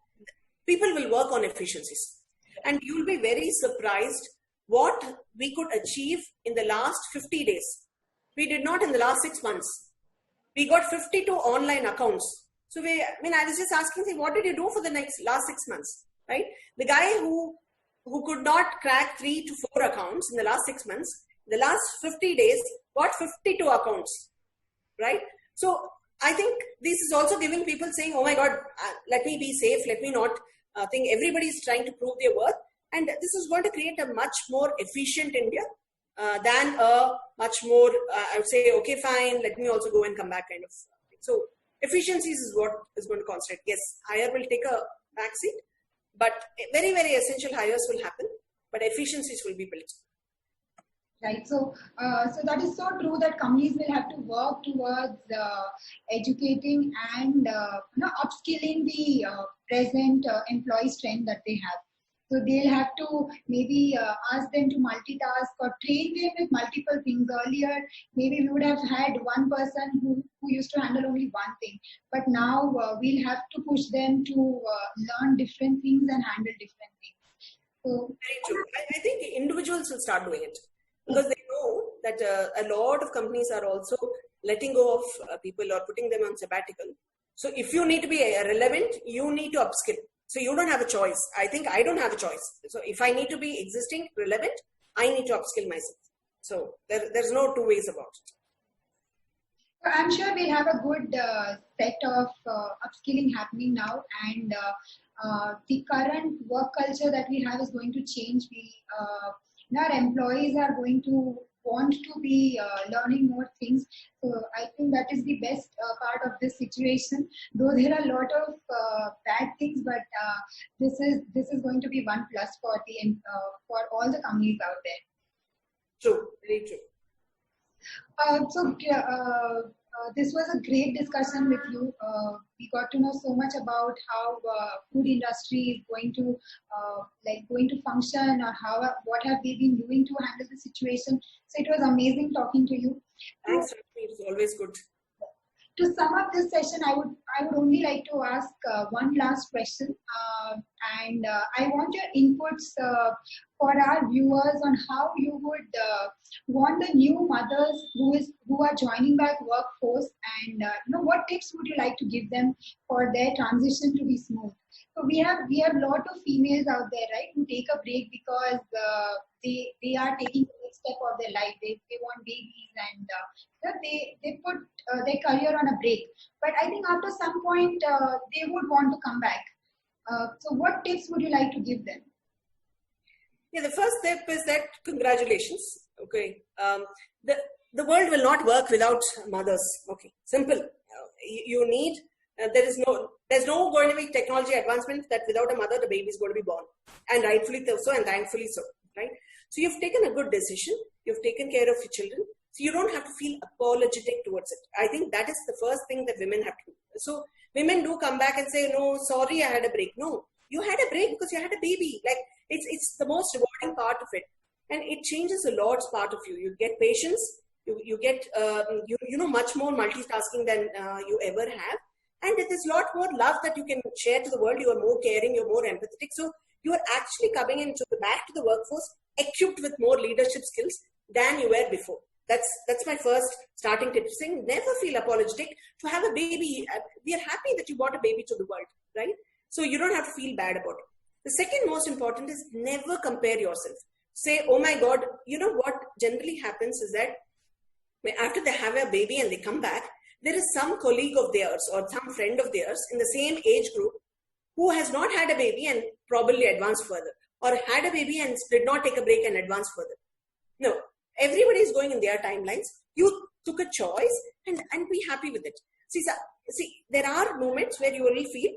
people will work on efficiencies. And you'll be very surprised what we could achieve in the last 50 days. We did not in the last 6 months. We got 52 online accounts. So I was just asking, what did you do for the last 6 months, right? The guy who could not crack 3 to 4 accounts in the last 6 months, the last 50 days got 52 accounts, right? So I think this is also giving people saying, oh my God, let me be safe. Let me not think everybody is trying to prove their worth. And this is going to create a much more efficient India than a much more, I would say, okay, fine, let me also go and come back kind of thing. So efficiencies is what is going to concentrate. Yes, hire will take a backseat, but very, very essential hires will happen, but efficiencies will be built. Right. So that is so true that companies will have to work towards educating and upskilling the present employee strength that they have. So they'll have to maybe ask them to multitask or train them with multiple things. Earlier, maybe we would have had one person who used to handle only one thing. But now we'll have to push them to learn different things and handle different things. So, very true. I think individuals will start doing it, because they know that a lot of companies are also letting go of people or putting them on sabbatical. So if you need to be relevant, you need to upskill. So you don't have a choice. I think I don't have a choice. So if I need to be existing, relevant, I need to upskill myself. So there's no two ways about it. I'm sure we'll have a good set of upskilling happening now, and the current work culture that we have is going to change. Our employees are going to want to be learning more things. So I think that is the best part of this situation. Though there are a lot of bad things, but this is going to be one plus for all the companies out there. True, very true. This was a great discussion with you. We got to know so much about how food industry is going to function, or what have they been doing to handle the situation. So it was amazing talking to you. Thanks, Rashmi. It's always good. To sum up this session, I would only like to ask one last question, and I want your inputs for our viewers on how you would want the new mothers who are joining back workforce, and what tips would you like to give them for their transition to be smooth. So we have a lot of females out there, right, who take a break because they are taking the next step of their life. They want babies, and they put their career on a break. But I think after some point they would want to come back. So what tips would you like to give them? Yeah, the first step is that congratulations. Okay, the world will not work without mothers. Okay, simple. You need. There's no going to be technology advancement that without a mother the baby is going to be born, and rightfully so and thankfully so, right? So you've taken a good decision. You've taken care of your children, so you don't have to feel apologetic towards it. I think that is the first thing that women have to do. So women do come back and say, "No, sorry, I had a break." No, you had a break because you had a baby. Like it's the most rewarding part of it, and it changes a lot part of you. You get patience. You get much more multitasking than you ever have. And there's a lot more love that you can share to the world. You are more caring, you're more empathetic. So you are actually coming back to the workforce equipped with more leadership skills than you were before. That's my first starting tip. Saying never feel apologetic to have a baby. We are happy that you brought a baby to the world, right? So you don't have to feel bad about it. The second most important is never compare yourself. Say, oh my God, you know what generally happens is that after they have a baby and they come back, there is some colleague of theirs or some friend of theirs in the same age group who has not had a baby and probably advanced further, or had a baby and did not take a break and advance further. No, everybody is going in their timelines. You took a choice and be happy with it. See, there are moments where you will feel,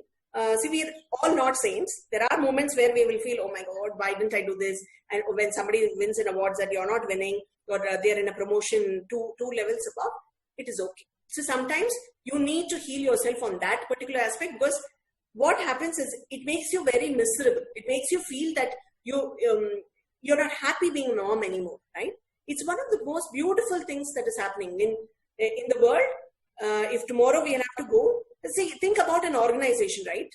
we are all not saints. There are moments where we will feel, oh my God, why didn't I do this? And when somebody wins in awards that you're not winning, or they're in a promotion two levels above, it is okay. So sometimes you need to heal yourself on that particular aspect, because what happens is it makes you very miserable. It makes you feel that you're not happy being norm anymore, right? It's one of the most beautiful things that is happening in the world. If tomorrow we have to go, think about an organization, right?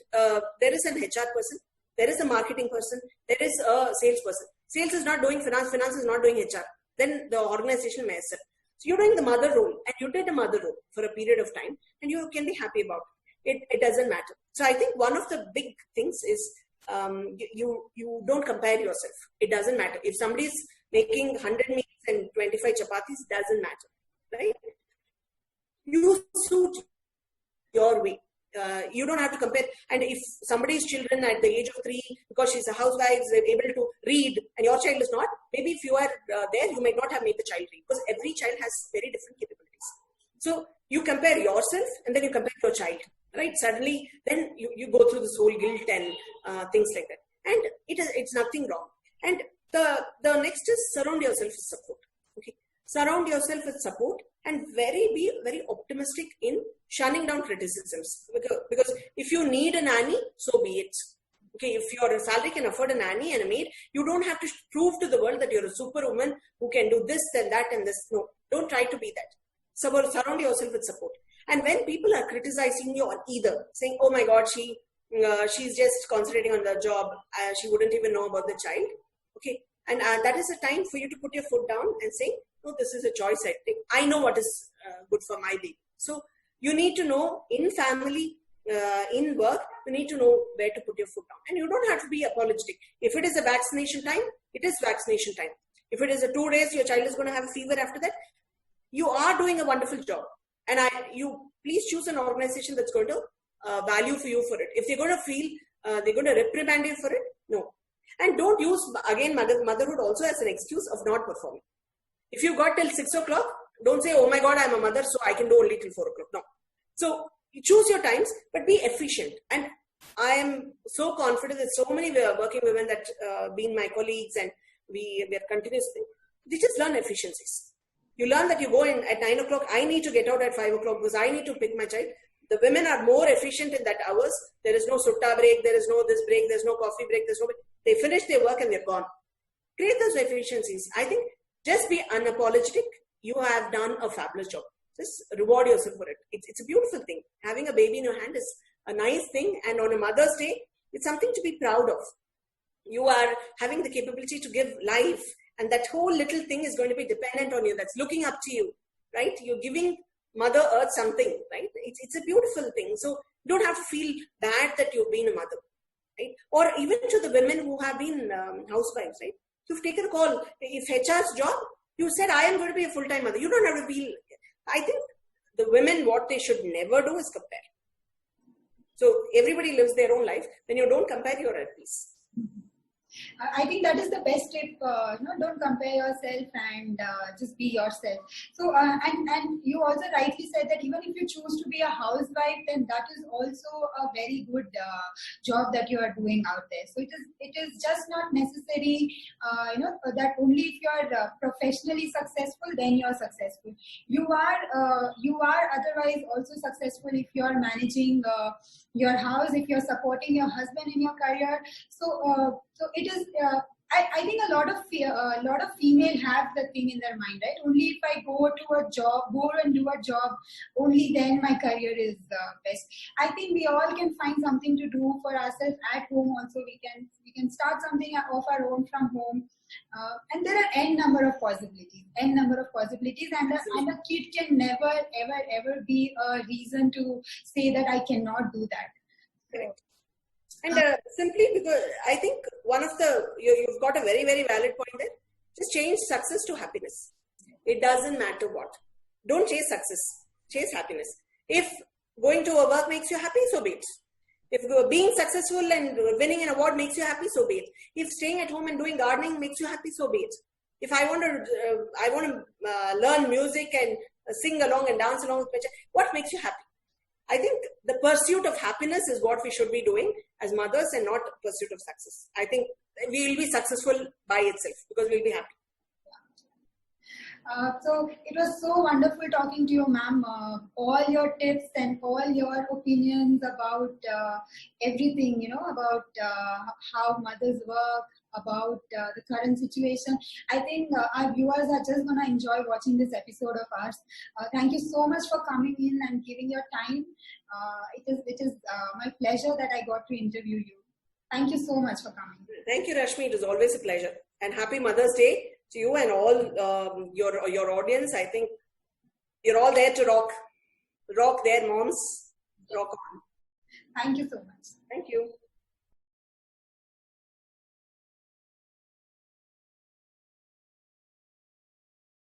There is an HR person, there is a marketing person, there is a sales person. Sales is not doing finance, finance is not doing HR. Then the organization may accept. So you're doing the mother role, and you did a mother role for a period of time, and you can be happy about it. It doesn't matter. So I think one of the big things is you don't compare yourself. It doesn't matter. If somebody is making 100 meals and 25 chapatis, doesn't matter, right? You suit your way. You don't have to compare. And if somebody's children at the age of 3, because she's a housewife, is able to read, and your child is not, maybe if you are there, you might not have made the child read, because every child has very different capabilities. So you compare yourself and then you compare your child, right? Suddenly, then you go through this whole guilt and things like that. And it's nothing wrong. And the next is surround yourself with support. Okay, surround yourself with support, and be very optimistic in shunning down criticisms. Because if you need a nanny, so be it. Okay, if your salary can afford a nanny and a maid, you don't have to prove to the world that you're a superwoman who can do this and that and this. No, don't try to be that. So surround yourself with support. And when people are criticizing you on either, saying, oh my God, she's just concentrating on the job, she wouldn't even know about the child. Okay, and that is a time for you to put your foot down and say, no, this is a choice I take. I know what is good for my baby. So you need to know in family, in work, you need to know where to put your foot down. And you don't have to be apologetic. If it is a vaccination time, it is vaccination time. If it is a 2 days, your child is going to have a fever after that, you are doing a wonderful job. And you please choose an organization that's going to value for you for it. If they're going to feel, they're going to reprimand you for it, no. And don't use, again, motherhood also as an excuse of not performing. If you got till 6 o'clock, don't say, oh my God, I'm a mother, so I can do only till 4 o'clock. No. So you choose your times, but be efficient. And I am so confident that so many working women that being my colleagues and we are continuously, they just learn efficiencies. You learn that you go in at 9 o'clock, I need to get out at 5 o'clock because I need to pick my child. The women are more efficient in that hours. There is no sutta break, there is no this break, there's no coffee break, they finish their work and they're gone. Create those efficiencies. I think just be unapologetic. You have done a fabulous job. Just reward yourself for it. It's a beautiful thing. Having a baby in your hand is a nice thing, and on a Mother's Day, it's something to be proud of. You are having the capability to give life, and that whole little thing is going to be dependent on you. That's looking up to you, right? You're giving Mother Earth something, right? It's a beautiful thing. So you don't have to feel bad that you've been a mother, right? Or even to the women who have been housewives, right? You've taken a call. If HR's job, you said, I am going to be a full-time mother. You don't have to feel. I think the women, what they should never do is compare. So everybody lives their own life. When you don't compare, you're at peace. I think that is the best tip. Don't compare yourself and just be yourself. So, and you also rightly said that even if you choose to be a housewife, then that is also a very good job that you are doing out there. So it is just not necessary, that only if you are professionally successful, then you are successful. You are otherwise also successful if you are managing your house, if you are supporting your husband in your career. So it is. I think a lot of female have the thing in their mind, right? Only if I go and do a job, only then my career is best. I think we all can find something to do for ourselves at home. Also, we can start something of our own from home, and there are n number of possibilities, and a kid can never ever be a reason to say that I cannot do that. Correct. And simply because I think you've got a very, very valid point there. Just change success to happiness. It doesn't matter what. Don't chase success. Chase happiness. If going to a work makes you happy, so be it. If being successful and winning an award makes you happy, so be it. If staying at home and doing gardening makes you happy, so be it. If I want to learn music and sing along and dance along with my child, what makes you happy? I think the pursuit of happiness is what we should be doing as mothers and not pursuit of success. I think we will be successful by itself because we'll be happy. So it was so wonderful talking to you, ma'am. All your tips and all your opinions about everything, about how mothers work, about the current situation. I think our viewers are just going to enjoy watching this episode of ours. Thank you so much for coming in and giving your time. It is my pleasure that I got to interview you. Thank you so much for coming. Thank you, Rashmi. It was always a pleasure. And happy Mother's Day to you and all your audience. I think you're all there to rock their moms. Rock on. Thank you so much. Thank you.